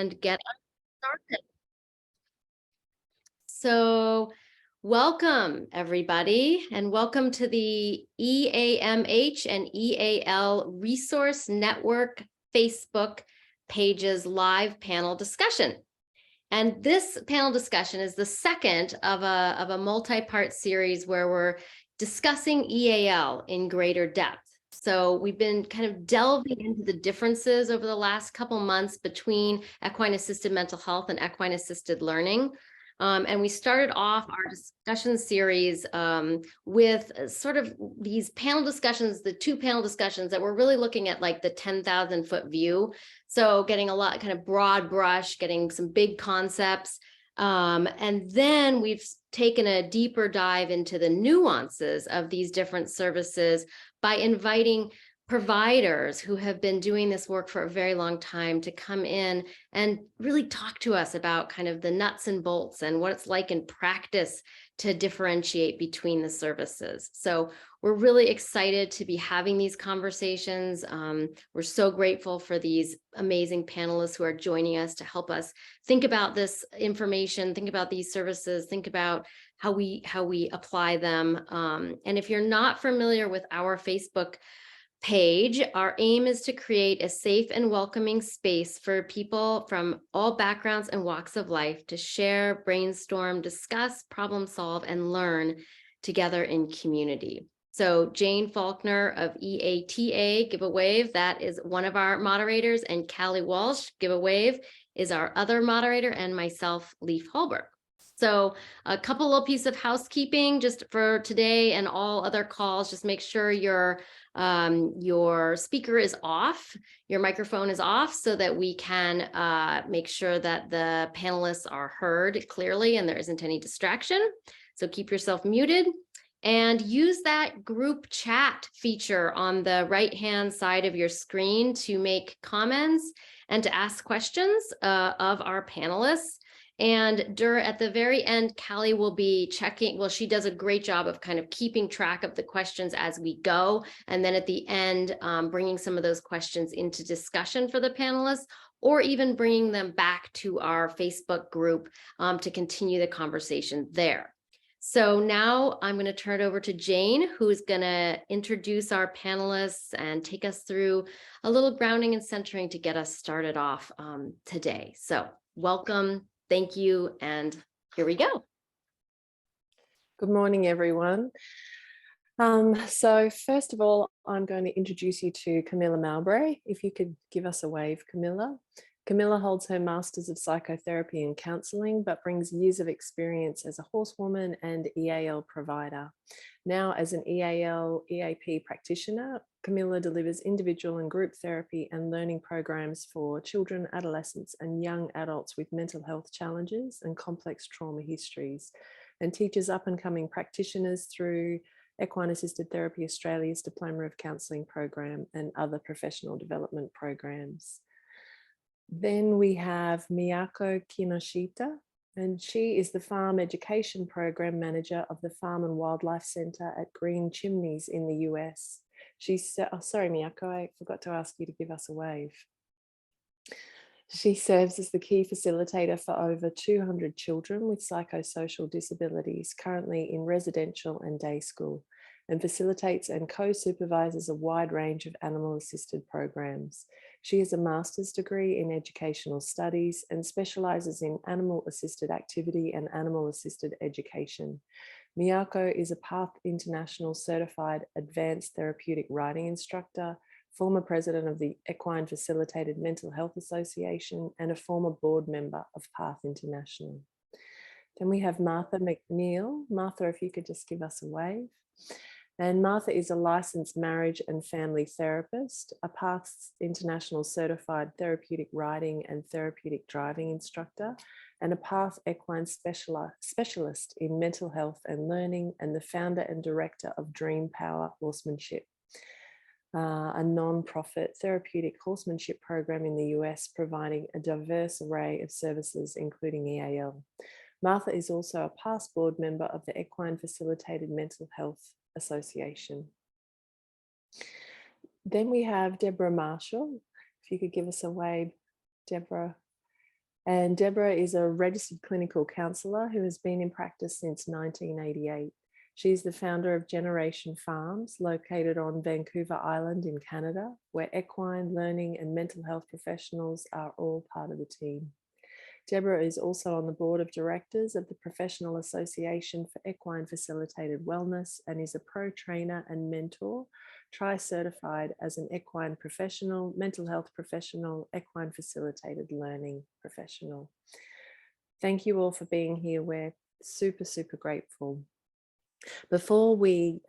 and get started. So welcome everybody, and welcome to the EAMH and EAL Resource Network Facebook pages live panel discussion. And this panel discussion is the second of a multi-part series where we're discussing EAL in greater depth. So we've been kind of delving into the differences over the last couple months between equine-assisted mental health and equine-assisted learning. And we started off our discussion series with sort of these panel discussions, the two panel discussions that were really looking at like the 10,000 foot view. So getting a lot kind of broad brush, getting some big concepts. And then we've taken a deeper dive into the nuances of these different services by inviting providers who have been doing this work for a very long time to come in and really talk to us about kind of the nuts and bolts and what it's like in practice to differentiate between the services. So we're really excited to be having these conversations. We're so grateful for these amazing panelists who are joining us to help us think about this information, think about these services, think about how we apply them. And if you're not familiar with our Facebook page, our aim is to create a safe and welcoming space for people from all backgrounds and walks of life to share, brainstorm, discuss, problem solve, and learn together in community. So Jane Faulkner of EATA, give a wave, that is one of our moderators, and Callie Walsh, give a wave, is our other moderator, and myself, Leif Hallberg. So a couple little pieces of housekeeping just for today and all other calls. Just make sure your speaker is off, your microphone is off, so that we can make sure that the panelists are heard clearly and there isn't any distraction. So keep yourself muted and use that group chat feature on the right-hand side of your screen to make comments and to ask questions of our panelists. And at the very end, Callie will be checking. Well, she does a great job of kind of keeping track of the questions as we go. And then at the end, bringing some of those questions into discussion for the panelists, or even bringing them back to our Facebook group to continue the conversation there. So now I'm going to turn it over to Jane, who's going to introduce our panelists and take us through a little grounding and centering to get us started off today. So welcome. Thank you, and here we go. Good morning, everyone. So first of all, I'm going to introduce you to Camilla Mowbray. If you could give us a wave, Camilla. Camilla holds her Masters of Psychotherapy and Counselling, but brings years of experience as a horsewoman and EAL provider. Now, as an EAL EAP practitioner, Camilla delivers individual and group therapy and learning programs for children, adolescents, and young adults with mental health challenges and complex trauma histories, and teaches up-and-coming practitioners through Equine Assisted Therapy Australia's Diploma of Counselling program and other professional development programs. Then we have Miyako Kinoshita, and she is the Farm Education Program Manager of the Farm and Wildlife Centre at Green Chimneys in the US. Sorry, Miyako, I forgot to ask you to give us a wave. She serves as the key facilitator for over 200 children with psychosocial disabilities, currently in residential and day school, and facilitates and co-supervises a wide range of animal-assisted programs. She has a master's degree in educational studies and specialises in animal-assisted activity and animal-assisted education. Miyako is a PATH International Certified Advanced Therapeutic Riding Instructor, former president of the Equine Facilitated Mental Health Association, and a former board member of PATH International. Then we have Martha McNeil. Martha, if you could just give us a wave. And Martha is a licensed marriage and family therapist, a PATH International Certified Therapeutic Riding and Therapeutic Driving Instructor, and a PATH Equine Specialist in Mental Health and Learning, and the founder and director of Dream Power Horsemanship, a non-profit therapeutic horsemanship program in the US, providing a diverse array of services, including EAL. Martha is also a past board member of the Equine Facilitated Mental Health Association. Then we have Deborah Marshall. If you could give us a wave, Deborah. And Deborah is a registered clinical counsellor who has been in practice since 1988. She's the founder of Generation Farms, located on Vancouver Island in Canada, where equine, learning and mental health professionals are all part of the team. Deborah is also on the board of directors of the Professional Association for Equine Facilitated Wellness and is a pro trainer and mentor, tri-certified as an equine professional, mental health professional, equine facilitated learning professional. Thank you all for being here. We're super, super grateful. Before we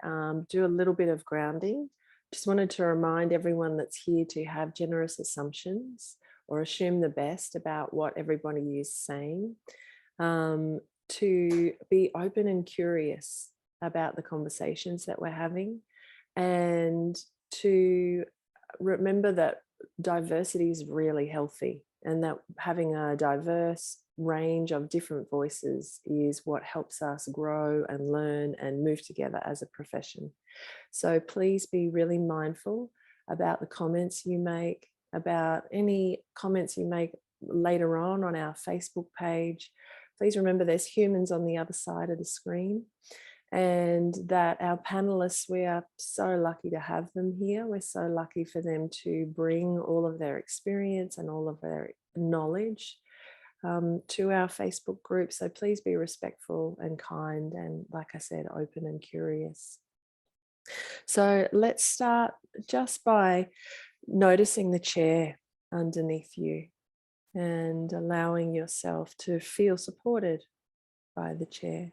do a little bit of grounding, just wanted to remind everyone that's here to have generous assumptions or assume the best about what everybody is saying, to be open and curious about the conversations that we're having, and to remember that diversity is really healthy, and that having a diverse range of different voices is what helps us grow and learn and move together as a profession. So please be really mindful about the comments you make, about any comments you make later on our Facebook page. Please remember there's humans on the other side of the screen, and that our panelists, we are so lucky to have them here. We're so lucky for them to bring all of their experience and all of their knowledge to our Facebook group. So please be respectful and kind and, like I said, open and curious. So let's start just by noticing the chair underneath you and allowing yourself to feel supported by the chair.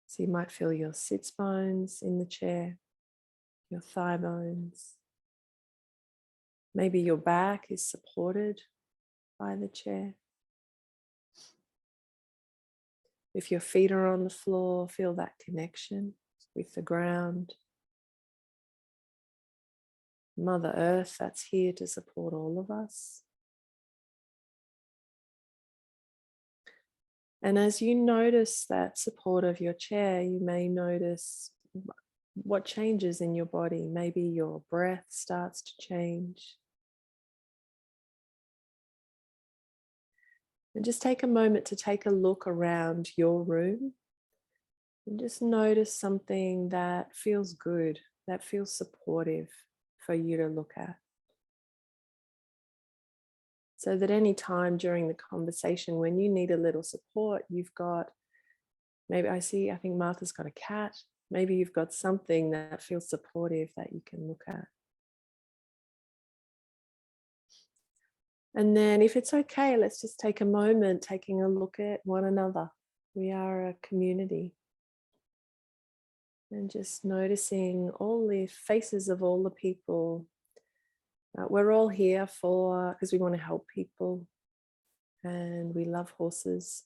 So you might feel your sits bones in the chair, your thigh bones. Maybe your back is supported by the chair. If your feet are on the floor, feel that connection with the ground. Mother Earth, that's here to support all of us. And as you notice that support of your chair, you may notice what changes in your body. Maybe your breath starts to change. And just take a moment to take a look around your room and just notice something that feels good, that feels supportive for you to look at. So that any time during the conversation when you need a little support, you've got, maybe I think Martha's got a cat. Maybe you've got something that feels supportive that you can look at. And then if it's okay, let's just take a moment taking a look at one another. We are a community. And just noticing all the faces of all the people. We're all here because we want to help people and we love horses.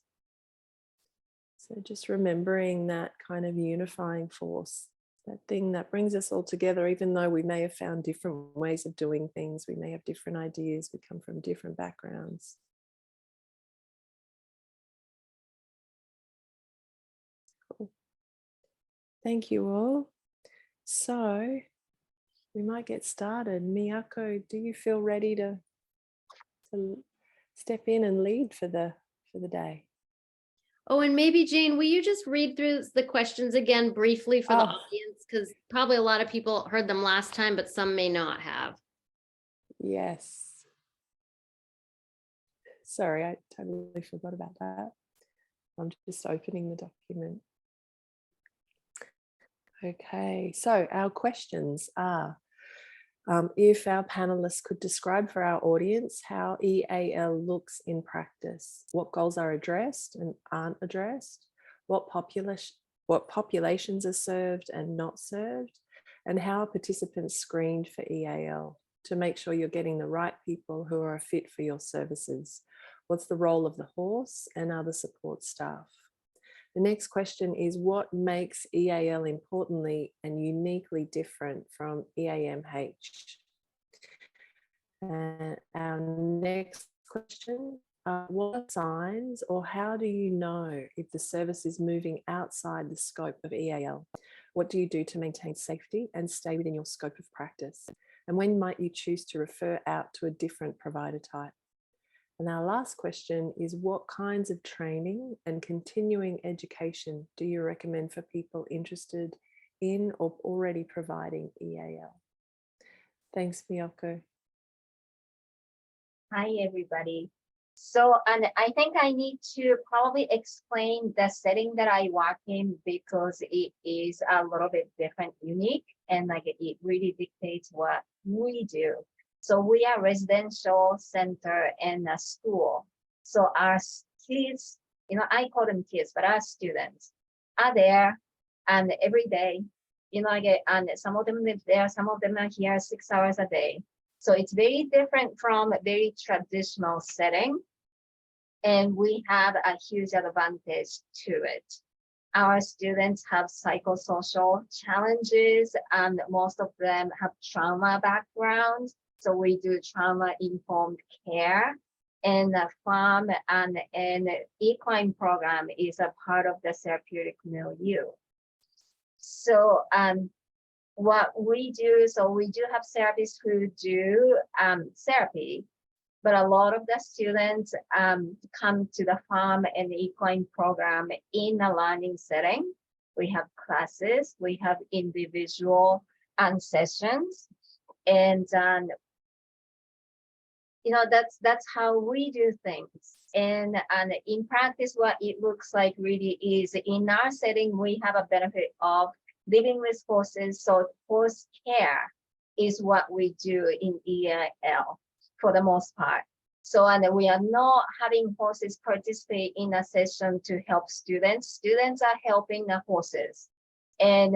So just remembering that kind of unifying force, that thing that brings us all together, even though we may have found different ways of doing things, we may have different ideas, we come from different backgrounds. Cool. Thank you all. So we might get started. Miyako, do you feel ready to step in and lead for the day? Oh, and maybe Jane, will you just read through the questions again briefly for the audience? Because probably a lot of people heard them last time, but some may not have. Yes. Sorry, I totally forgot about that. I'm just opening the document. Okay, so our questions are, if our panelists could describe for our audience how EAL looks in practice, what goals are addressed and aren't addressed, what populations are served and not served, and how are participants screened for EAL to make sure you're getting the right people who are fit for your services. What's the role of the horse and other support staff? The next question is, what makes EAL importantly and uniquely different from EAMH? And our next question, what are signs or how do you know if the service is moving outside the scope of EAL? What do you do to maintain safety and stay within your scope of practice? And when might you choose to refer out to a different provider type? And our last question is, what kinds of training and continuing education do you recommend for people interested in or already providing EAL? Thanks, Miyoko. Hi, everybody. So, and I think I need to probably explain the setting that I work in because it is a little bit different, unique, and like it really dictates what we do. So we are residential center and a school. So our kids, I call them kids, but our students are there and every day, and some of them live there, some of them are here 6 hours a day. So it's very different from a very traditional setting. And we have a huge advantage to it. Our students have psychosocial challenges, and most of them have trauma backgrounds. So we do trauma-informed care. And the farm and equine program is a part of the therapeutic milieu. So what we do, so we do have therapists who do therapy, but a lot of the students come to the farm and equine program in a learning setting. We have classes, we have individual sessions, and that's how we do things. And in practice, what it looks like really is in our setting, we have a benefit of living with horses. So horse care is what we do in EAL for the most part. So, and we are not having horses participate in a session to help students. Students are helping the horses. And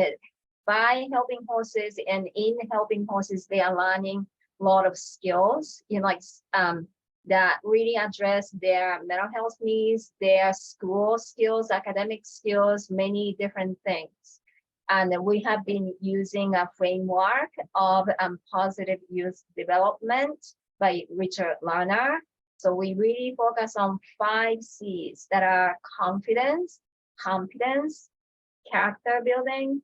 by helping horses and in helping horses, they are learning a lot of skills, that really address their mental health needs, their school skills, academic skills, many different things. And we have been using a framework of positive youth development by Richard Lerner. So we really focus on 5 C's that are confidence, competence, character building,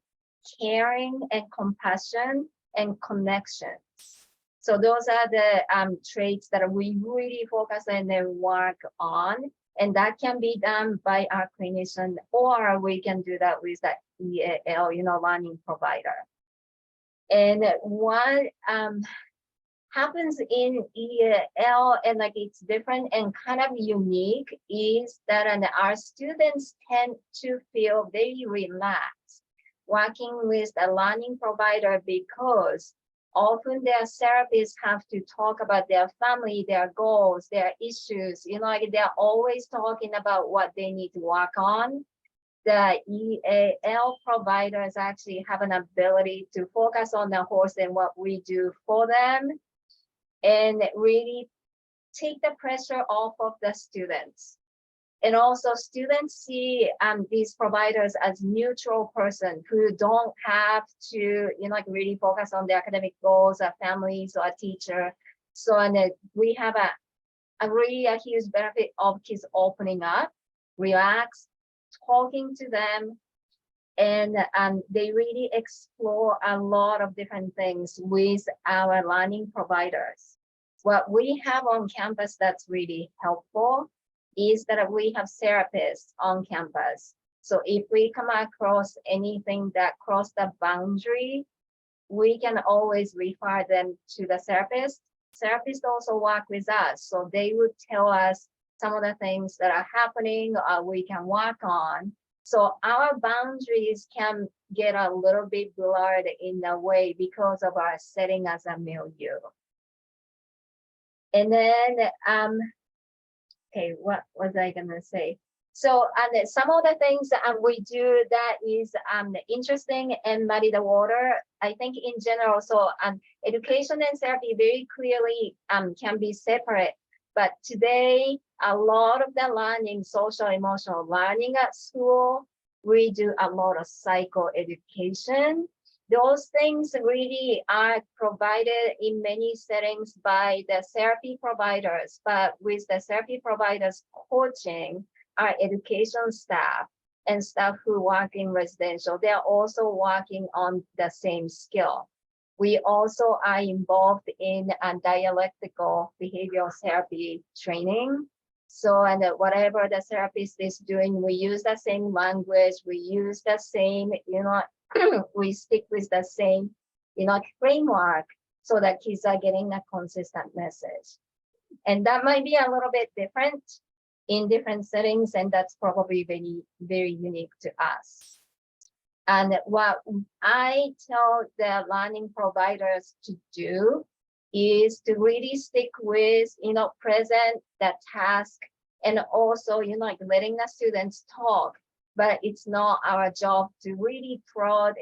caring and compassion, and connections. So those are the traits that we really focus and work on. And that can be done by our clinician, or we can do that with the EAL, learning provider. And what happens in EAL, and it's different and kind of unique, is that our students tend to feel very relaxed working with the learning provider because often their therapists have to talk about their family, their goals, their issues. They're always talking about what they need to work on. The EAL providers actually have an ability to focus on the horse and what we do for them, and really take the pressure off of the students. And also students see these providers as neutral person who don't have to, really focus on their academic goals, or families, or a teacher. So, and we have a really huge benefit of kids opening up, relax, talking to them, and they really explore a lot of different things with our learning providers. What we have on campus that's really helpful is that we have therapists on campus. So if we come across anything that cross the boundary, we can always refer them to the therapist. Therapists also work with us, so they would tell us some of the things that are happening we can work on. So our boundaries can get a little bit blurred in a way because of our setting as a milieu. And then, okay, what was I gonna say? So, and some of the things that we do that is interesting and muddy the water, I think in general. So, education and therapy very clearly can be separate. But today, a lot of the learning, social emotional learning at school, we do a lot of psychoeducation. Those things really are provided in many settings by the therapy providers, but with the therapy providers coaching our education staff and staff who work in residential, they're also working on the same skill. We also are involved in dialectical behavioral therapy training. So, and whatever the therapist is doing, we use the same language, we use the same, we stick with the same, framework, so that kids are getting a consistent message. And that might be a little bit different in different settings, and that's probably very, very unique to us. And what I tell the learning providers to do is to really stick with, present the task, and also, letting the students talk. But it's not our job to really prod,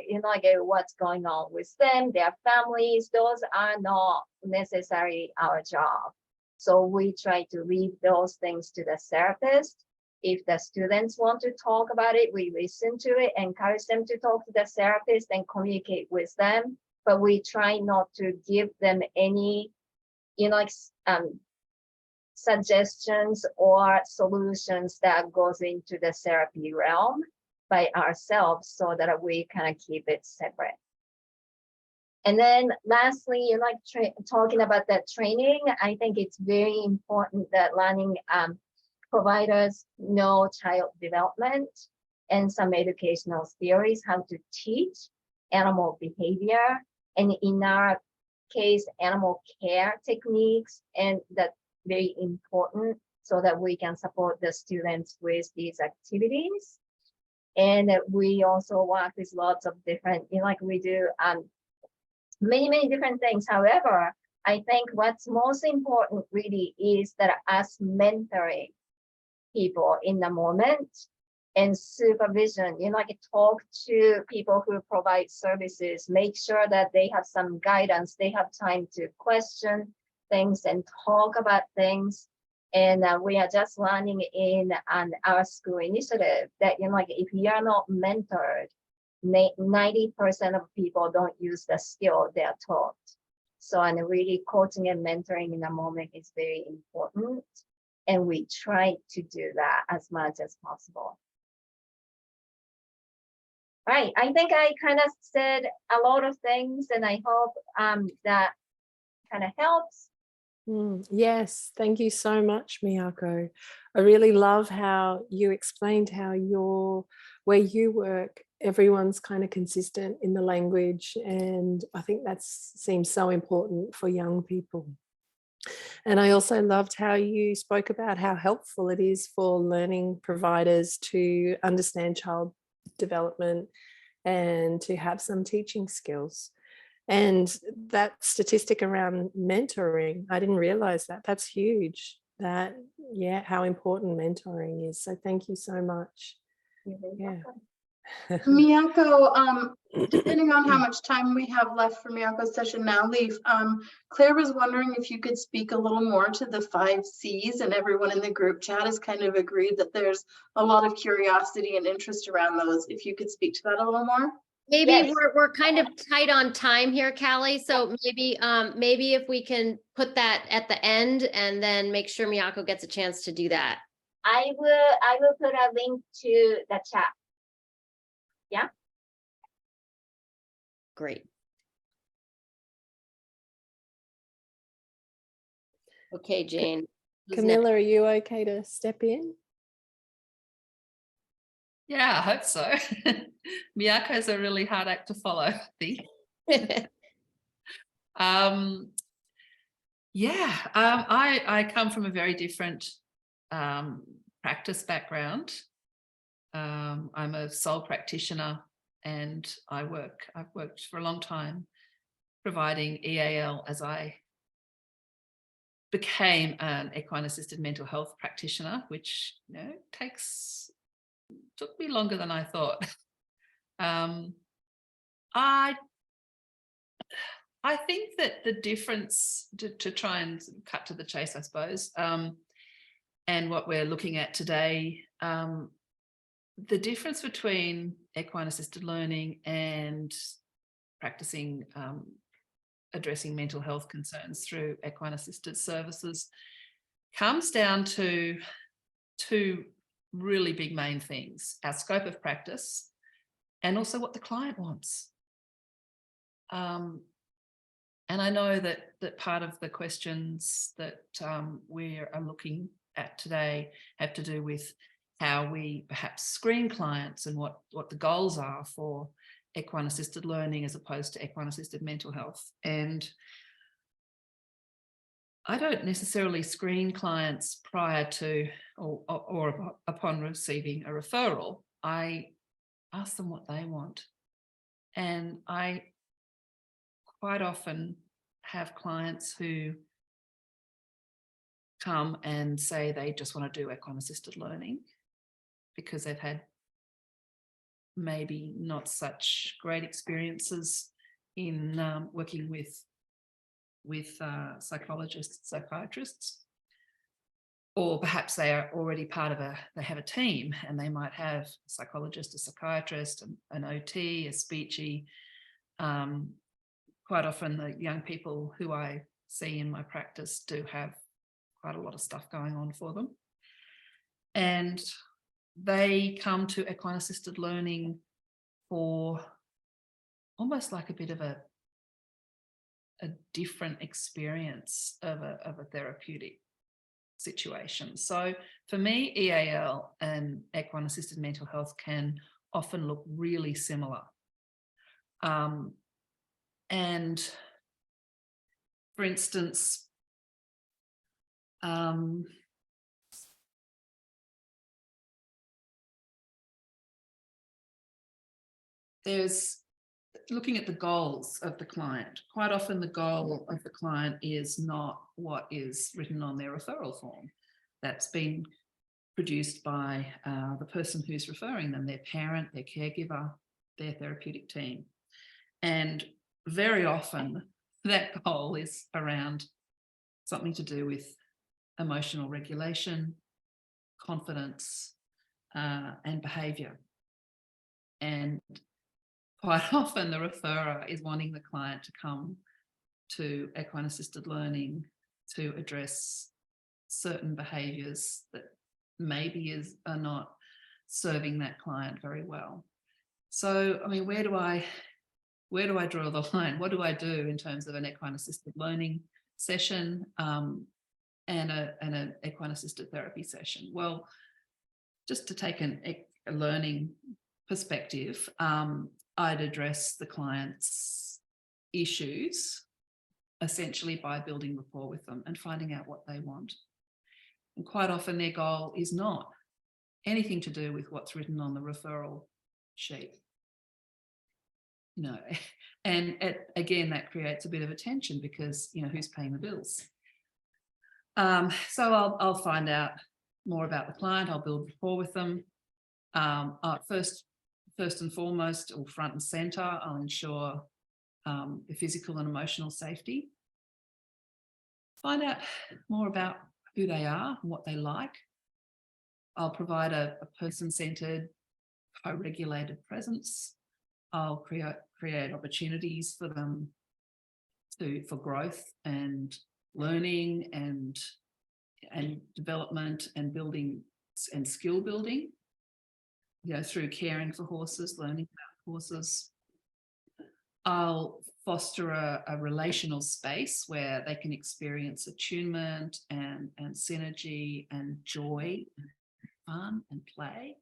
what's going on with them, their families. Those are not necessarily our job. So we try to leave those things to the therapist. If the students want to talk about it, we listen to it, encourage them to talk to the therapist and communicate with them. But we try not to give them any, suggestions or solutions that goes into the therapy realm by ourselves, so that we kind of keep it separate. And then lastly, talking about that training, I think it's very important that learning providers know child development and some educational theories, how to teach animal behavior, and in our case, animal care techniques, and that's very important, so that we can support the students with these activities. And we also work with lots of different, we do many different things. However, I think what's most important really is that us mentoring people in the moment, and supervision, talk to people who provide services, make sure that they have some guidance, they have time to question things and talk about things. And we are just learning in our school initiative that, if you are not mentored, 90% of people don't use the skill they are taught. So, and really coaching and mentoring in the moment is very important. And we try to do that as much as possible. Right, I think I kind of said a lot of things, and I hope that kind of helps. Yes, thank you so much, Miyako. I really love how you explained how where you work, everyone's kind of consistent in the language, and I think that seems so important for young people. And I also loved how you spoke about how helpful it is for learning providers to understand child development and to have some teaching skills. And that statistic around mentoring, I didn't realize that. That's huge. That, yeah, how important mentoring is. So thank you so much. Yeah. Miyako, depending on how much time we have left for Miyako's session now, Claire was wondering if you could speak a little more to the 5 C's, and everyone in the group chat has kind of agreed that there's a lot of curiosity and interest around those. If you could speak to that a little more. Maybe Yes. we're kind of tight on time here, Callie. So maybe if we can put that at the end, and then make sure Miyako gets a chance to do that. I will put a link to the chat. Yeah. Great. Okay, Jane. Who's Camilla, are you okay to step in? Yeah, I hope so. Miyako's a really hard act to follow, I think. next? I come from a very different practice background. I'm a sole practitioner, and I've worked for a long time providing EAL as I became an equine assisted mental health practitioner, which took me longer than I thought. I think that the difference, to try and cut to the chase, I suppose, and what we're looking at today, the difference between equine assisted learning and practicing addressing mental health concerns through equine assisted services comes down to 2 really big main things: our scope of practice, and also what the client wants. And I know that part of the questions that we are looking at today have to do with how we perhaps screen clients and what the goals are for equine assisted learning as opposed to equine assisted mental health. And I don't necessarily screen clients prior to or upon receiving a referral. I ask them what they want. And I quite often have clients who come and say they just want to do equine assisted learning because they've had maybe not such great experiences in working with psychologists, psychiatrists, or perhaps they are already they have a team and they might have a psychologist, a psychiatrist, an OT, a speechy. Quite often the young people who I see in my practice do have quite a lot of stuff going on for them. And they come to equine assisted learning for almost like a bit of a different experience of a therapeutic situation. So for me, EAL and equine assisted mental health can often look really similar. And for instance, there's looking at the goals of the client. Quite often the goal of the client is not what is written on their referral form. That's been produced by the person who's referring them, their parent, their caregiver, their therapeutic team. And very often that goal is around something to do with emotional regulation, confidence, and behaviour. And quite often the referrer is wanting the client to come to equine assisted learning to address certain behaviours that maybe are not serving that client very well. So, I mean, where do I draw the line? What do I do in terms of an equine assisted learning session and an equine assisted therapy session? Well, just to take a learning perspective, I'd address the client's issues essentially by building rapport with them and finding out what they want. And quite often their goal is not anything to do with what's written on the referral sheet. No, and again, that creates a bit of a tension because, you know, who's paying the bills? So I'll find out more about the client. I'll build rapport with them. First and foremost, or front and center, I'll ensure the physical and emotional safety. Find out more about who they are and what they like. I'll provide a person-centered, co-regulated presence. I'll create opportunities for them for growth and learning and development and building and skill building, you know, through caring for horses, learning about horses. I'll foster a relational space where they can experience attunement and synergy and joy and fun and play.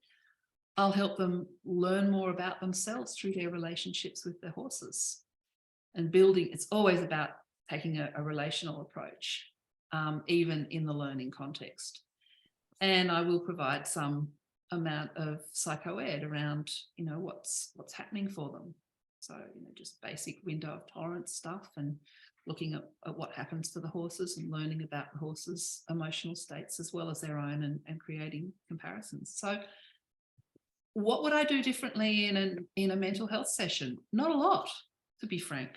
I'll help them learn more about themselves through their relationships with their horses and building. It's always about taking a relational approach, even in the learning context. And I will provide some amount of psychoed around, you know, what's happening for them. So, you know, just basic window of tolerance stuff and looking at what happens to the horses and learning about the horses' emotional states as well as their own and creating comparisons. So what would I do differently in a mental health session? Not a lot, to be frank.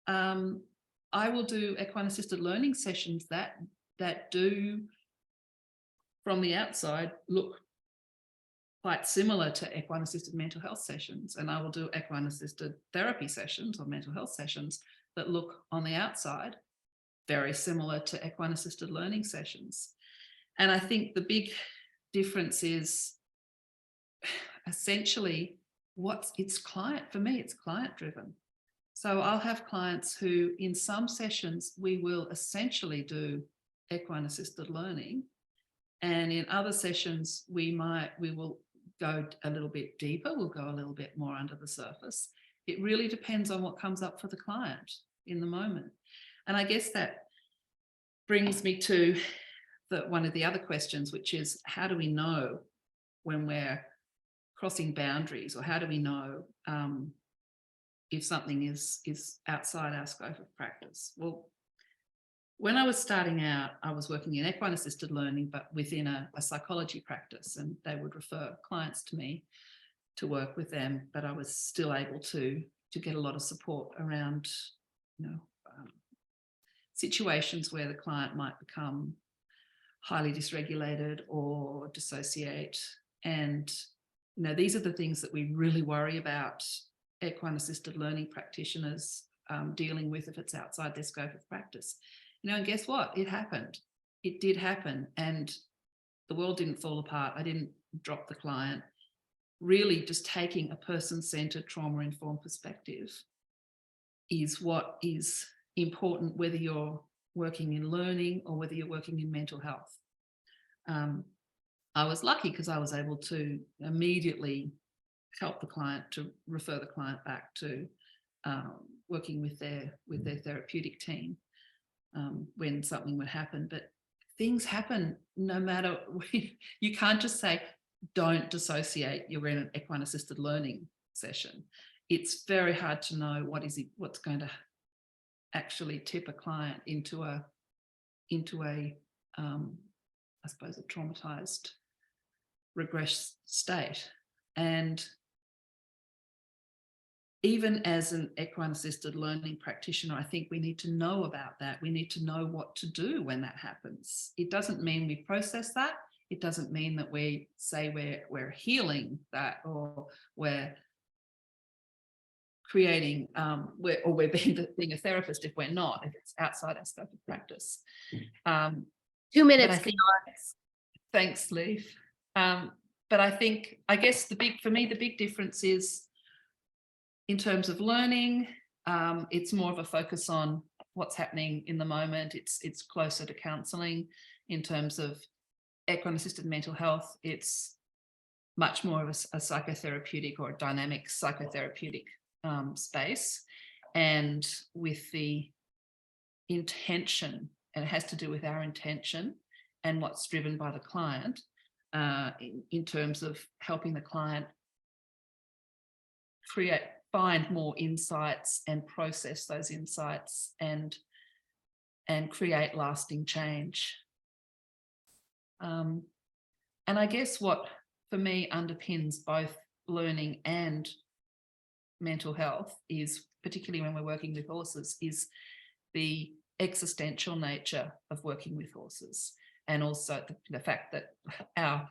I will do equine assisted learning sessions that do, from the outside, look quite similar to equine assisted mental health sessions. And I will do equine assisted therapy sessions or mental health sessions that look on the outside very similar to equine assisted learning sessions. And I think the big difference is essentially it's client driven. So I'll have clients who in some sessions we will essentially do equine assisted learning, and in other sessions we will go a little bit deeper, we'll go a little bit more under the surface. It really depends on what comes up for the client in the moment. And I guess that brings me to one of the other questions, which is, how do we know when we're crossing boundaries, or how do we know if something is outside our scope of practice? Well, when I was starting out, I was working in equine assisted learning, but within a psychology practice, and they would refer clients to me to work with them, but I was still able to get a lot of support around, situations where the client might become highly dysregulated or dissociate. And, these are the things that we really worry about equine assisted learning practitioners dealing with if it's outside their scope of practice. And guess what? It happened. It did happen. And the world didn't fall apart. I didn't drop the client. Really just taking a person-centered, trauma-informed perspective is what is important, whether you're working in learning or whether you're working in mental health. I was lucky because I was able to immediately help the client, to refer the client back to working with their therapeutic team when something would happen. But things happen no matter. You can't just say, don't dissociate, you're in an equine assisted learning session. It's very hard to know what's going to actually tip a client into a I suppose a traumatized regressed state. And even as an equine assisted learning practitioner, I think we need to know about that. We need to know what to do when that happens. It doesn't mean we process that. It doesn't mean that we say we're healing that, or we're creating, we're being a therapist if we're not, if it's outside our scope of practice. 2 minutes. Thanks, Leaf. But I guess the big difference is, in terms of learning, it's more of a focus on what's happening in the moment. It's closer to counselling. In terms of equine assisted mental health, it's much more of a psychotherapeutic or a dynamic psychotherapeutic space, and with the intention, and it has to do with our intention and what's driven by the client in terms of helping the client find more insights and process those insights and create lasting change. And I guess what for me underpins both learning and mental health is, particularly when we're working with horses, is the existential nature of working with horses, and also the fact that our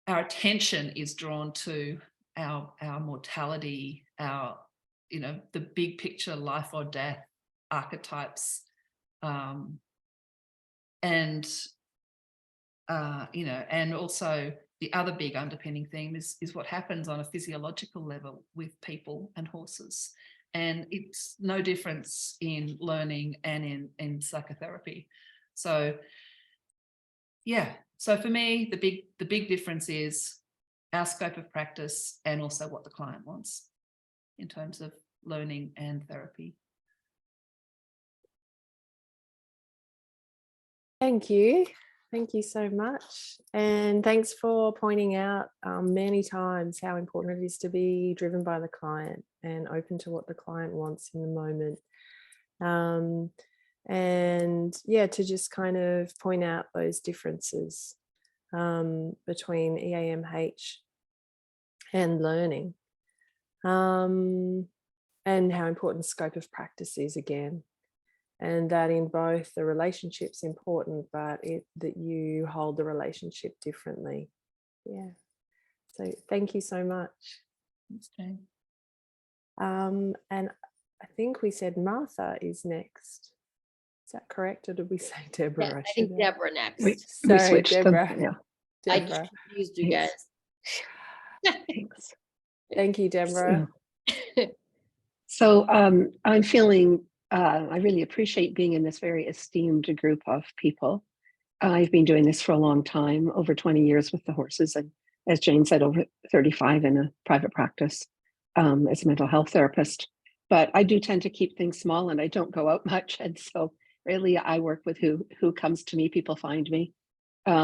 attention is drawn to our mortality, the big picture life or death archetypes, and also the other big underpinning theme is what happens on a physiological level with people and horses. And it's no difference in learning and in psychotherapy. So yeah, so for me, the big difference is our scope of practice and also what the client wants in terms of learning and therapy. Thank you. Thank you so much. And thanks for pointing out many times how important it is to be driven by the client and open to what the client wants in the moment. And yeah, to just kind of point out those differences between EAMH and learning, and how important scope of practice is again. And that in both the relationship's important, but that you hold the relationship differently. Yeah. So thank you so much. Thanks, Jane. And I think we said Martha is next. Is that correct, or did we say Deborah? Yeah, I think Deborah next. We Sorry, switched Deborah. them. Yeah. I Deborah. just confused you guys. Thanks. Thank you, Deborah. So I'm feeling, I really appreciate being in this very esteemed group of people. I've been doing this for a long time, over 20 years with the horses, and as Jane said, over 35 in a private practice as a mental health therapist. But I do tend to keep things small and I don't go out much. And so really I work with who comes to me, people find me. I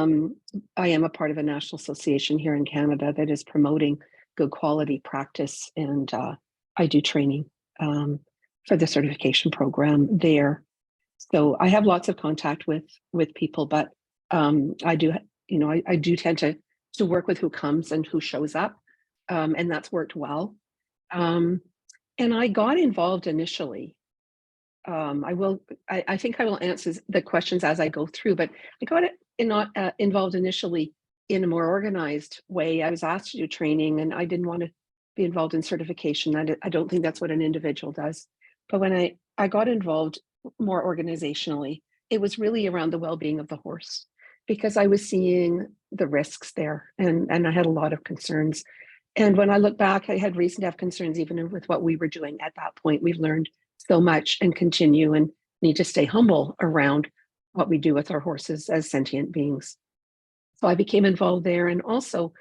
am a part of a national association here in Canada that is promoting good quality practice, and I do training for the certification program there. So I have lots of contact with people, but I do, I do tend to work with who comes and who shows up, and that's worked well. And I got involved initially. I think I will answer the questions as I go through, but I got not involved initially in a more organized way. I was asked to do training and I didn't want to be involved in certification. I don't think that's what an individual does. But when I got involved more organizationally, it was really around the well-being of the horse, because I was seeing the risks there and I had a lot of concerns. And when I look back, I had reason to have concerns even with what we were doing at that point. We've learned so much and continue and need to stay humble around what we do with our horses as sentient beings. So I became involved there, and also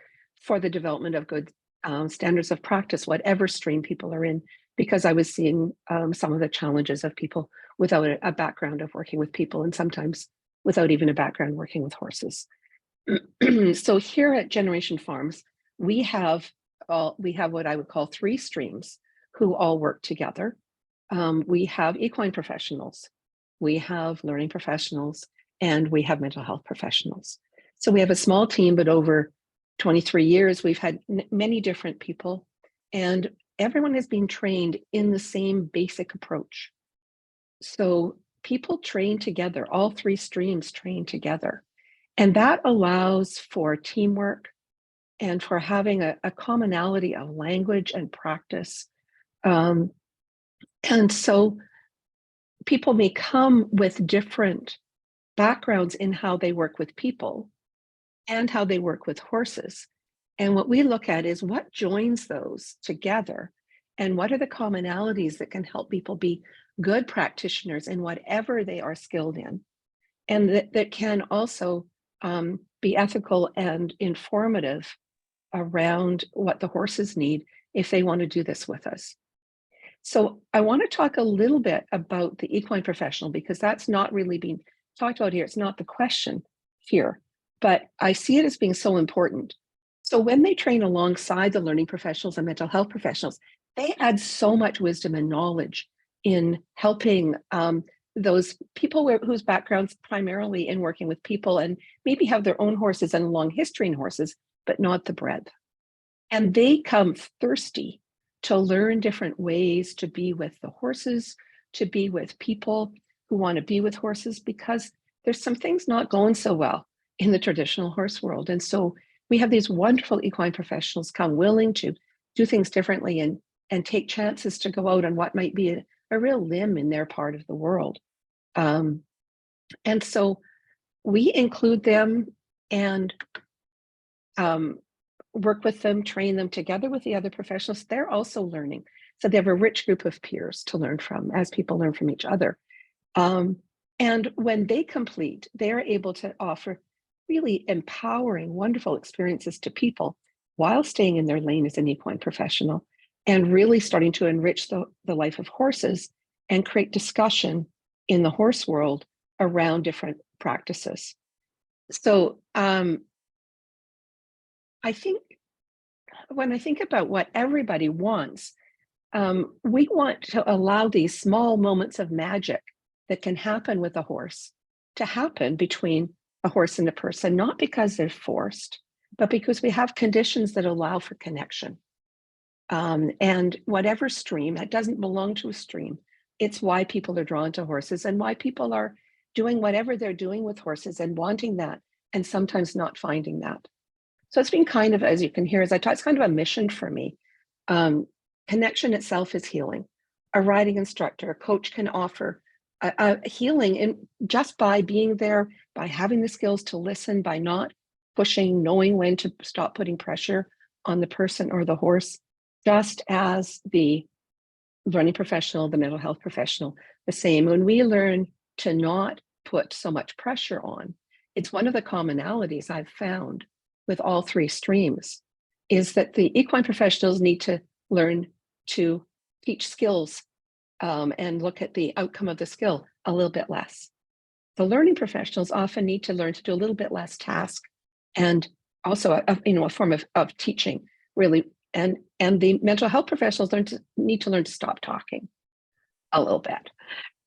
for the development of good standards of practice, whatever stream people are in, because I was seeing some of the challenges of people without a background of working with people, and sometimes without even a background working with horses. So here at Generation Farms, we have what I would call 3 streams who all work together. We have equine professionals, we have learning professionals, and we have mental health professionals. So we have a small team, but over 23 years, we've had many different people, and everyone has been trained in the same basic approach. So people train together, all 3 streams train together, and that allows for teamwork and for having a commonality of language and practice. And so people may come with different backgrounds in how they work with people and how they work with horses. And what we look at is what joins those together and what are the commonalities that can help people be good practitioners in whatever they are skilled in, and that can also be ethical and informative around what the horses need if they want to do this with us. So I want to talk a little bit about the equine professional, because that's not really being talked about here. It's not the question here, but I see it as being so important. So when they train alongside the learning professionals and mental health professionals, they add so much wisdom and knowledge in helping those people whose backgrounds primarily in working with people and maybe have their own horses and a long history in horses, but not the breadth. And they come thirsty to learn different ways to be with the horses, to be with people who want to be with horses, because there's some things not going so well in the traditional horse world. And so we have these wonderful equine professionals come willing to do things differently and take chances to go out on what might be a real limb in their part of the world. And so we include them and work with them, train them together with the other professionals. They're also learning. So they have a rich group of peers to learn from as people learn from each other. And when they complete, they're able to offer really empowering, wonderful experiences to people while staying in their lane as an equine professional, and really starting to enrich the life of horses and create discussion in the horse world around different practices. So I think when I think about what everybody wants, we want to allow these small moments of magic that can happen with a horse to happen between a horse and a person, not because they're forced, but because we have conditions that allow for connection. And whatever stream, that doesn't belong to a stream. It's why people are drawn to horses and why people are doing whatever they're doing with horses and wanting that, and sometimes not finding that. So it's been kind of, as you can hear, as I talk, it's kind of a mission for me. Connection itself is healing. A riding instructor, a coach can offer a healing in just by being there, by having the skills to listen, by not pushing, knowing when to stop putting pressure on the person or the horse, just as the learning professional, the mental health professional, the same. When we learn to not put so much pressure on, it's one of the commonalities I've found with all three streams, is that the equine professionals need to learn to teach skills and look at the outcome of the skill a little bit less. The learning professionals often need to learn to do a little bit less task, and also a form of teaching, really. And the mental health professionals need to learn to stop talking a little bit.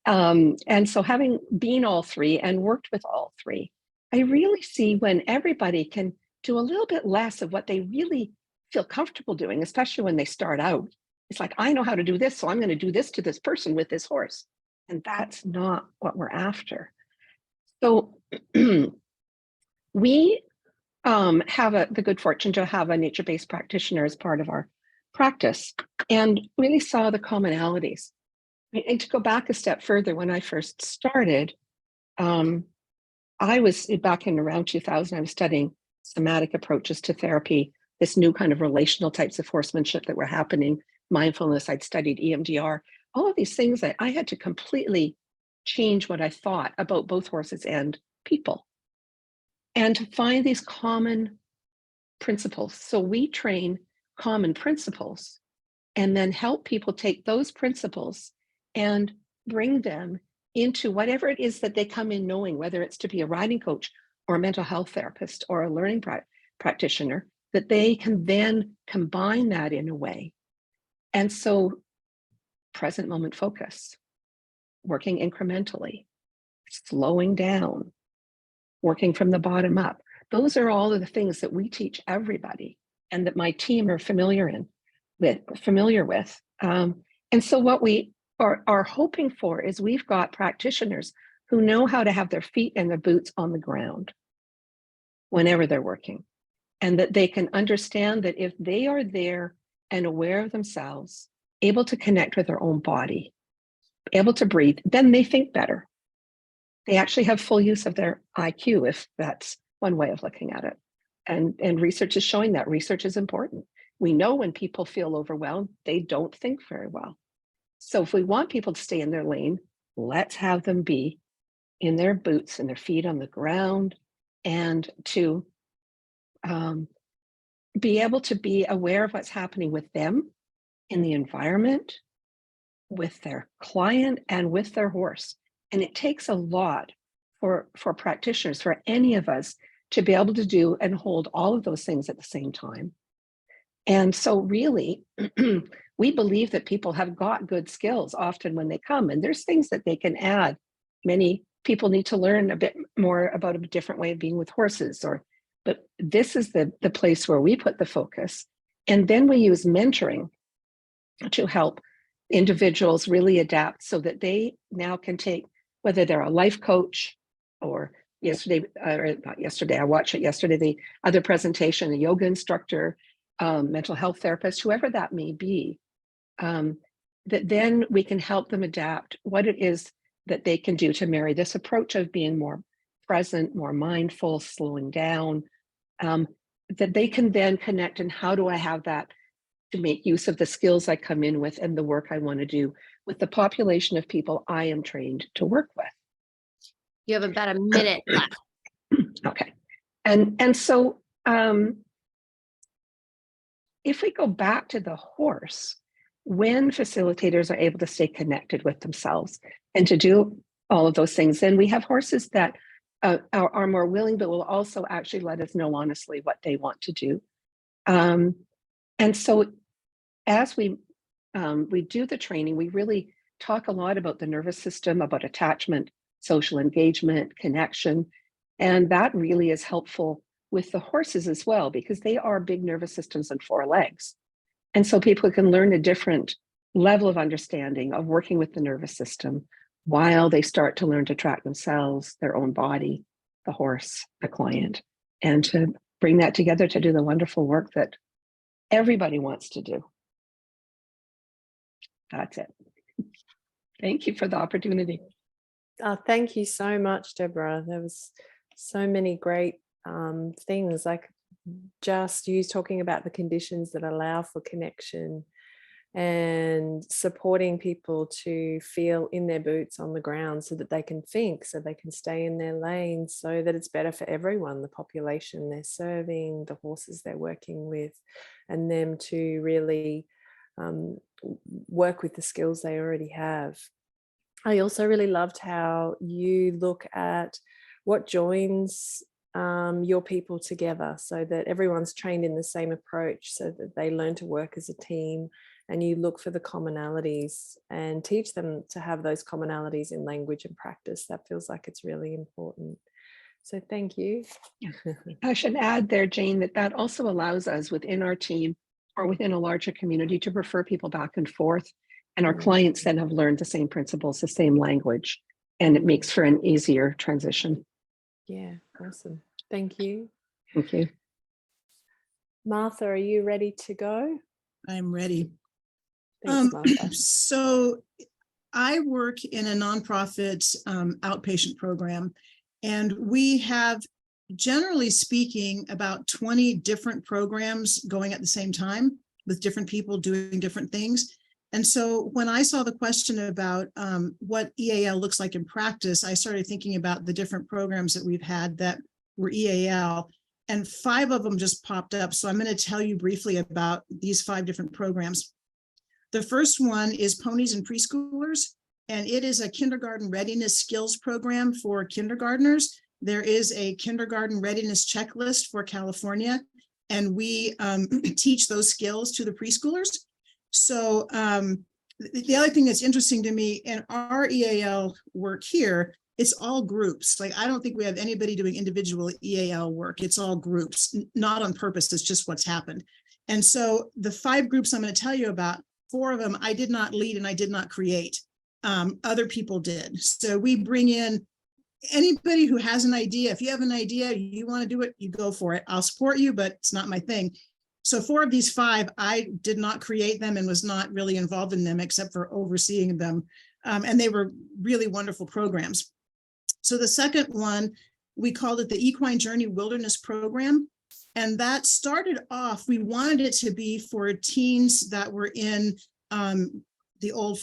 And so having been all three and worked with all three, I really see when everybody can do a little bit less of what they really feel comfortable doing, especially when they start out. It's like, I know how to do this, so I'm going to do this to this person with this horse. And that's not what we're after. So we have the good fortune to have a nature-based practitioner as part of our practice, and really saw the commonalities. And to go back a step further, when I first started, I was back in around 2000, I was studying somatic approaches to therapy, this new kind of relational types of horsemanship that were happening, mindfulness. I'd studied EMDR, all of these things that I had to completely change what I thought about both horses and people, and to find these common principles. So we train common principles and then help people take those principles and bring them into whatever it is that they come in knowing, whether it's to be a riding coach or a mental health therapist or a learning practitioner, that they can then combine that in a way. And so present moment focus, working incrementally, slowing down, working from the bottom up. Those are all of the things that we teach everybody and that my team are familiar with. And so what we are hoping for is we've got practitioners who know how to have their feet and their boots on the ground whenever they're working, and that they can understand that if they are there and aware of themselves, able to connect with their own body, able to breathe, then they think better. They actually have full use of their IQ, if that's one way of looking at it. And research is showing that. Research is important. We know when people feel overwhelmed, they don't think very well. So if we want people to stay in their lane, let's have them be in their boots and their feet on the ground, and to be able to be aware of what's happening with them in the environment, with their client, and with their horse. And it takes a lot for practitioners, for any of us, to be able to do and hold all of those things at the same time. And so really, we believe that people have got good skills often when they come, and there's things that they can add. Many people need to learn a bit more about a different way of being with horses, but this is the place where we put the focus. And then we use mentoring to help individuals really adapt so that they now can take, whether they're a life coach or I watched it yesterday, the other presentation, a yoga instructor, mental health therapist, whoever that may be, that then we can help them adapt what it is that they can do to marry this approach of being more present, more mindful, slowing down, that they can then connect. And how do I have that to make use of the skills I come in with and the work I want to do with the population of people I am trained to work with? You have about a minute left. Okay. And so if we go back to the horse, when facilitators are able to stay connected with themselves and to do all of those things, then we have horses that are more willing, but will also actually let us know honestly what they want to do. And so as we do the training, we really talk a lot about the nervous system, about attachment, social engagement, connection. And that really is helpful with the horses as well, because they are big nervous systems and 4 legs. And so people can learn a different level of understanding of working with the nervous system while they start to learn to track themselves, their own body, the horse, the client, and to bring that together to do the wonderful work that everybody wants to do. That's it. Thank you for the opportunity. Thank you so much, Deborah. There was so many great things, like just you talking about the conditions that allow for connection, and supporting people to feel in their boots on the ground so that they can think, so they can stay in their lane, so that it's better for everyone, the population they're serving, the horses they're working with, and them to really work with the skills they already have. I also really loved how you look at what joins your people together, so that everyone's trained in the same approach, so that they learn to work as a team, and you look for the commonalities and teach them to have those commonalities in language and practice. That feels like it's really important. So thank you. I should add there, Jane, that also allows us within our team or within a larger community to refer people back and forth. And our clients then have learned the same principles, the same language, and it makes for an easier transition. Yeah, awesome. Thank you. Thank you. Martha, are you ready to go? I'm ready. Thanks, Martha. So I work in a nonprofit outpatient program, and we have, generally speaking, about 20 different programs going at the same time with different people doing different things. And so when I saw the question about what EAL looks like in practice, I started thinking about the different programs that we've had that were EAL, and 5 of them just popped up. So I'm going to tell you briefly about these 5 different programs. The first one is Ponies and Preschoolers, and it is a kindergarten readiness skills program for kindergartners. There is a kindergarten readiness checklist for California, and we teach those skills to the preschoolers. So the other thing that's interesting to me in our EAL work here, it's all groups. Like, I don't think we have anybody doing individual EAL work. It's all groups, not on purpose. It's just what's happened. And so the 5 groups I'm going to tell you about, 4 of them I did not lead and I did not create. Other people did. So we bring in anybody who has an idea. If you have an idea, you want to do it, you go for it. I'll support you, but it's not my thing. So 4 of these 5, I did not create them and was not really involved in them except for overseeing them. And they were really wonderful programs. So the second one, we called it the Equine Journey Wilderness Program. And that started off, we wanted it to be for teens that were in the old,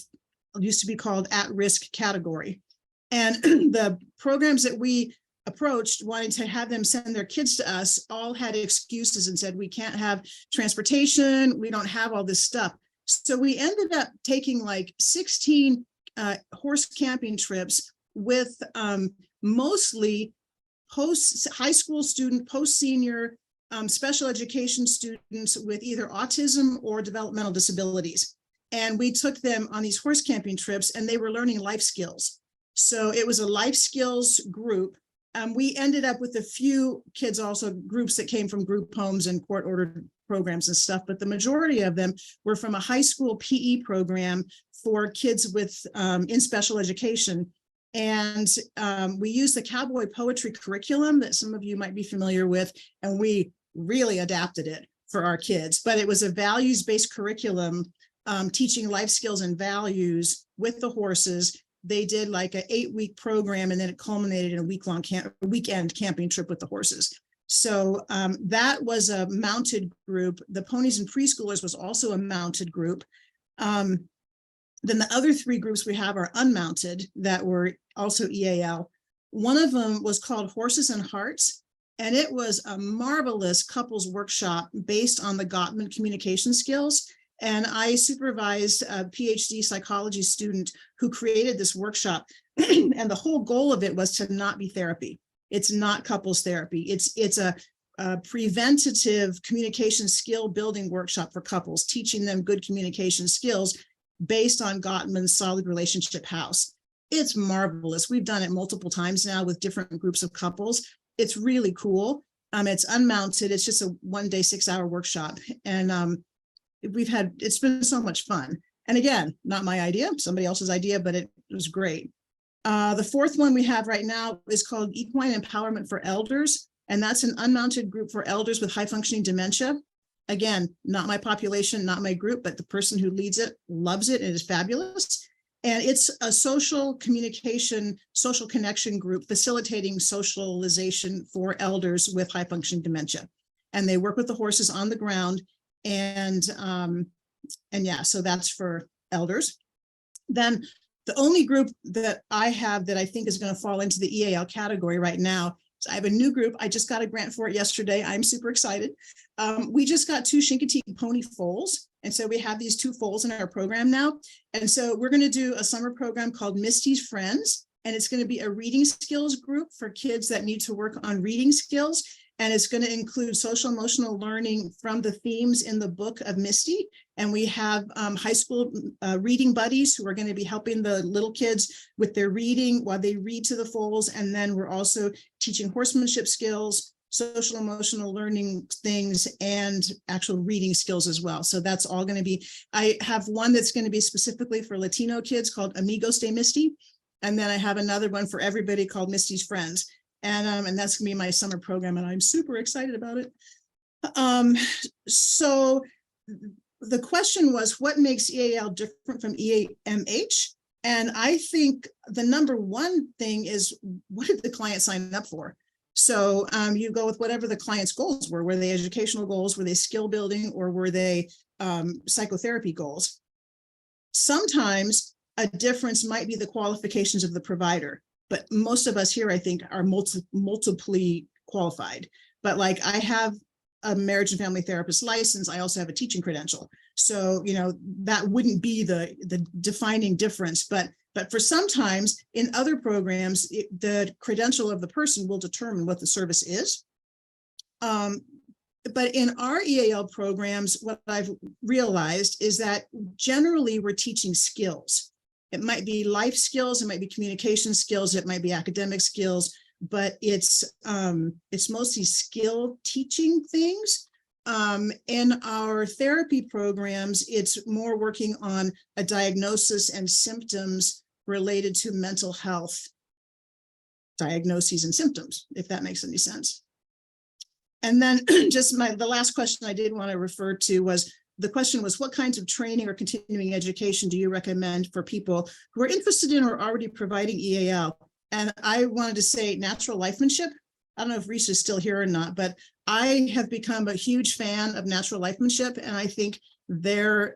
used to be called at-risk category. And the programs that we approached wanting to have them send their kids to us all had excuses and said, we can't have transportation, we don't have all this stuff. So we ended up taking like 16 horse camping trips with mostly post-high school student, post-senior, special education students with either autism or developmental disabilities. And we took them on these horse camping trips, and they were learning life skills. So it was a life skills group. We ended up with a few kids, also groups that came from group homes and court-ordered programs and stuff, but the majority of them were from a high school PE program for kids with in special education. And we used the cowboy poetry curriculum that some of you might be familiar with, and we really adapted it for our kids. But it was a values-based curriculum teaching life skills and values with the horses. They did like an 8-week program, and then it culminated in a week-long weekend camping trip with the horses. So that was a mounted group. The Ponies and Preschoolers was also a mounted group. Then the other 3 groups we have are unmounted that were also EAL. One of them was called Horses and Hearts, and it was a marvelous couples workshop based on the Gottman communication skills. And I supervised a PhD psychology student who created this workshop. And the whole goal of it was to not be therapy. It's not couples therapy. It's a preventative communication skill building workshop for couples, teaching them good communication skills based on Gottman's solid relationship house. It's marvelous. We've done it multiple times now with different groups of couples. It's really cool. It's unmounted. It's just a 1-day, 6-hour workshop. And it's been so much fun. And again, not my idea, somebody else's idea, but it was great. The 4th one we have right now is called Equine Empowerment for Elders. And that's an unmounted group for elders with high functioning dementia. Again, not my population, not my group, but the person who leads it loves it and is fabulous. And it's a social communication, social connection group facilitating socialization for elders with high functioning dementia. And they work with the horses on the ground. And And yeah, so that's for elders. Then the only group that I have that I think is going to fall into the EAL category right now, so I have a new group. I just got a grant for it yesterday. I'm super excited. We just got 2 Chincoteague pony foals. And so we have these 2 foals in our program now. And so we're going to do a summer program called Misty's Friends. And it's going to be a reading skills group for kids that need to work on reading skills. And it's going to include social emotional learning from the themes in the book of Misty. And we have high school reading buddies who are going to be helping the little kids with their reading while they read to the foals. And then we're also teaching horsemanship skills, social emotional learning things, and actual reading skills as well. So that's all going to be, I have one that's going to be specifically for Latino kids called Amigos de Misty. And then I have another one for everybody called Misty's Friends. And that's gonna be my summer program, and I'm super excited about it. So the question was, what makes EAL different from EAMH? And I think the number one thing is, what did the client sign up for? So you go with whatever the client's goals were. Were they educational goals? Were they skill building? Or were they psychotherapy goals? Sometimes a difference might be the qualifications of the provider. But most of us here, I think, are multiply qualified. But like, I have a marriage and family therapist license. I also have a teaching credential. So, you know, that wouldn't be the defining difference. But for sometimes in other programs, the credential of the person will determine what the service is. But in our EAL programs, what I've realized is that generally we're teaching skills. It might be life skills, it might be communication skills, it might be academic skills, but it's mostly skill teaching things. In our therapy programs, it's more working on a diagnosis and symptoms related to mental health diagnoses and symptoms, if that makes any sense. And then just the last question I did want to refer to was, the question was, what kinds of training or continuing education do you recommend for people who are interested in or already providing EAL? And I wanted to say natural lifemanship. I don't know if Reese is still here or not, but I have become a huge fan of natural lifemanship. And I think their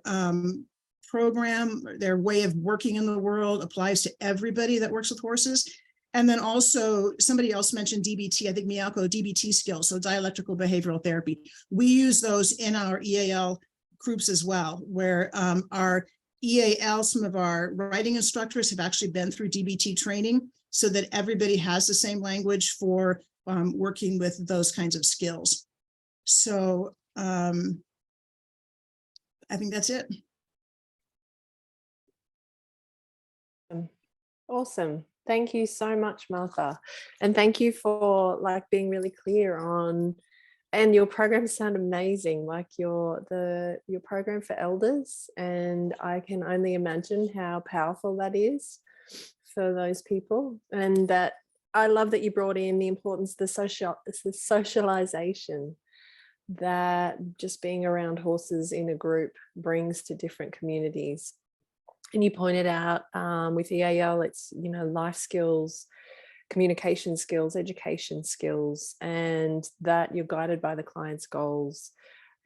program, their way of working in the world applies to everybody that works with horses. And then also somebody else mentioned DBT, I think Miyako, DBT skills, so dialectical behavioral therapy. We use those in our EAL groups as well, where our EAL, some of our writing instructors have actually been through DBT training so that everybody has the same language for working with those kinds of skills. So I think that's it. Awesome. Thank you so much, Martha. And thank you for being really clear on, and your programs sound amazing, like your program for elders. And I can only imagine how powerful that is for those people. And that I love that you brought in the importance, the socialization that just being around horses in a group brings to different communities. And you pointed out with EAL, it's, you know, life skills, communication skills, education skills, and that you're guided by the client's goals.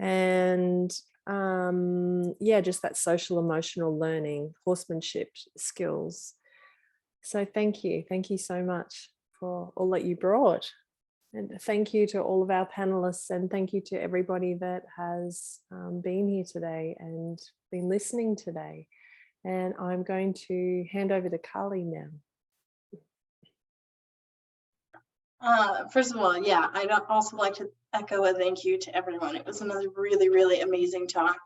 And yeah, just that social emotional learning, horsemanship skills. So thank you so much for all that you brought. And thank you to all of our panelists, and thank you to everybody that has been here today and been listening today. And I'm going to hand over to Carly now. First of all, yeah, I'd also like to echo a thank you to everyone. It was another really, really amazing talk.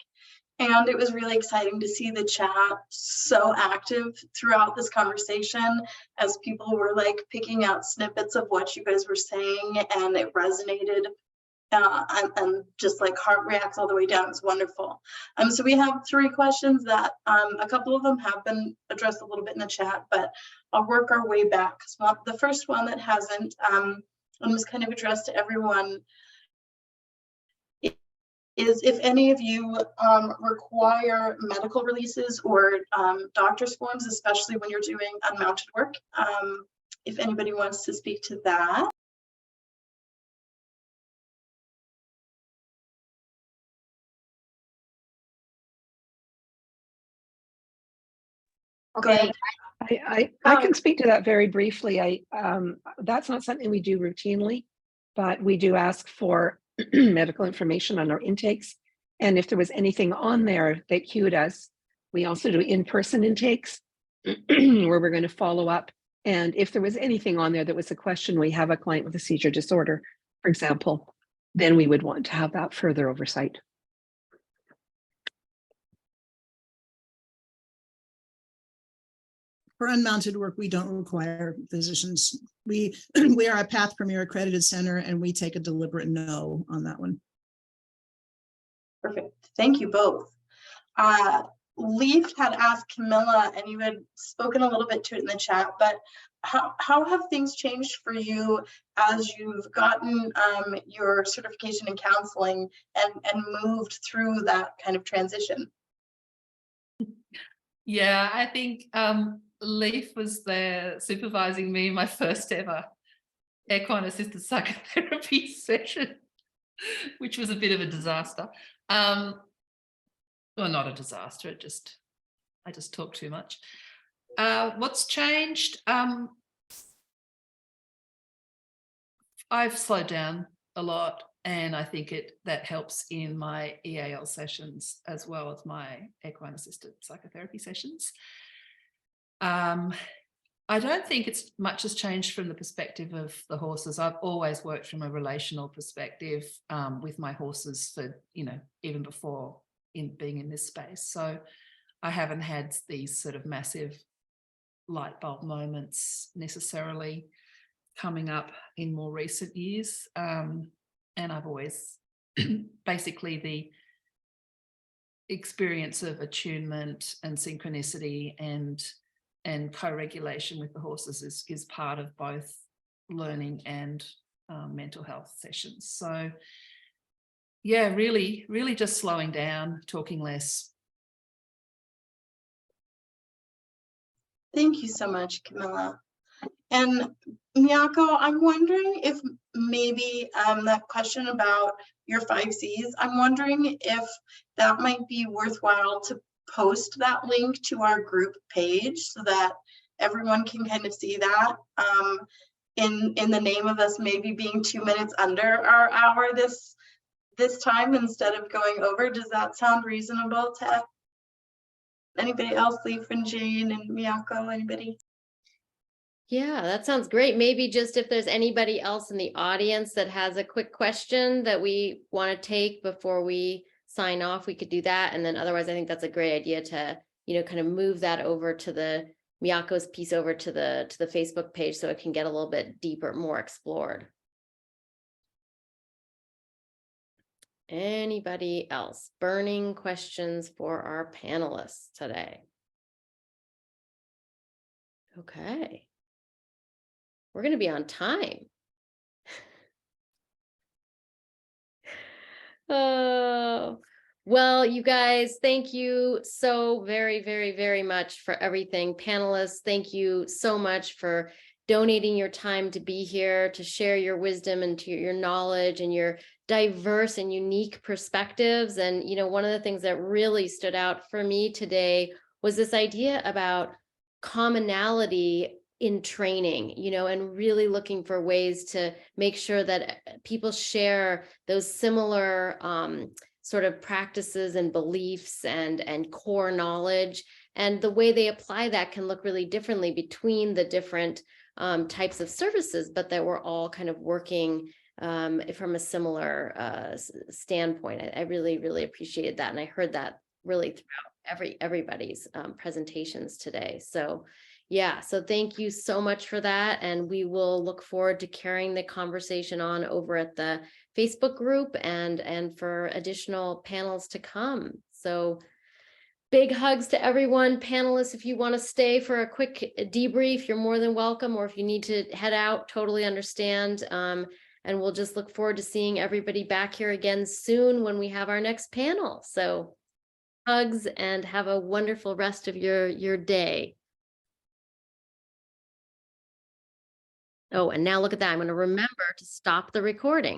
And it was really exciting to see the chat so active throughout this conversation as people were like picking out snippets of what you guys were saying, and it resonated. And just like heart reacts all the way down. It's wonderful. So we have 3 questions that a couple of them have been addressed a little bit in the chat, but I'll work our way back. So the first one that hasn't and was kind of addressed to everyone is if any of you require medical releases or doctor's forms, especially when you're doing unmounted work. If anybody wants to speak to that. Okay, I can speak to that very briefly. That's not something we do routinely, but we do ask for medical information on our intakes. And if there was anything on there that cued us, we also do in-person intakes where we're going to follow up. And if there was anything on there that was a question, we have a client with a seizure disorder, for example, then we would want to have that further oversight. For unmounted work, we don't require physicians. We are a Path Premier accredited center, and we take a deliberate no on that one. Perfect. Thank you both. Leaf had asked Camilla, and you had spoken a little bit to it in the chat, but how have things changed for you as you've gotten your certification in counseling and moved through that kind of transition? Yeah, I think Leaf was there supervising me my first ever equine assisted psychotherapy session, which was a bit of a disaster. Well, not a disaster, I just talk too much. What's changed? I've slowed down a lot, and I think that helps in my EAL sessions as well as my equine assisted psychotherapy sessions. I don't think it's much has changed from the perspective of the horses. I've always worked from a relational perspective with my horses for, even before being in this space. So I haven't had these sort of massive light bulb moments necessarily coming up in more recent years. And I've always basically the experience of attunement and synchronicity and co-regulation with the horses is part of both learning and mental health sessions. So yeah, really just slowing down, talking less. Thank you so much, Camilla. And Miyako, I'm wondering if maybe that question about your 5 C's, I'm wondering if that might be worthwhile to post that link to our group page so that everyone can kind of see that in the name of us maybe being 2 minutes under our hour this time instead of going over. Does that sound reasonable to anybody else? Leaf and Jane and Miyako, anybody? Yeah, that sounds great. Maybe just if there's anybody else in the audience that has a quick question that we want to take before we sign off, we could do that. And then otherwise, I think that's a great idea to, kind of move that over to the Miyako's piece over to the Facebook page so it can get a little bit deeper, more explored. Anybody else? Burning questions for our panelists today? Okay. We're going to be on time. Oh, well, you guys, thank you so very, very, very much for everything. Panelists, thank you so much for donating your time to be here, to share your wisdom and to your knowledge and your diverse and unique perspectives. And, one of the things that really stood out for me today was this idea about commonality in training, and really looking for ways to make sure that people share those similar sort of practices and beliefs and core knowledge. And the way they apply that can look really differently between the different types of services, but that we're all kind of working from a similar standpoint. I really, really appreciated that. And I heard that really throughout everybody's presentations today. So yeah, so thank you so much for that. And we will look forward to carrying the conversation on over at the Facebook group and for additional panels to come. So big hugs to everyone. Panelists, if you want to stay for a quick debrief, you're more than welcome. Or if you need to head out, totally understand. And we'll just look forward to seeing everybody back here again soon when we have our next panel. So hugs and have a wonderful rest of your day. Oh, and now look at that. I'm going to remember to stop the recording.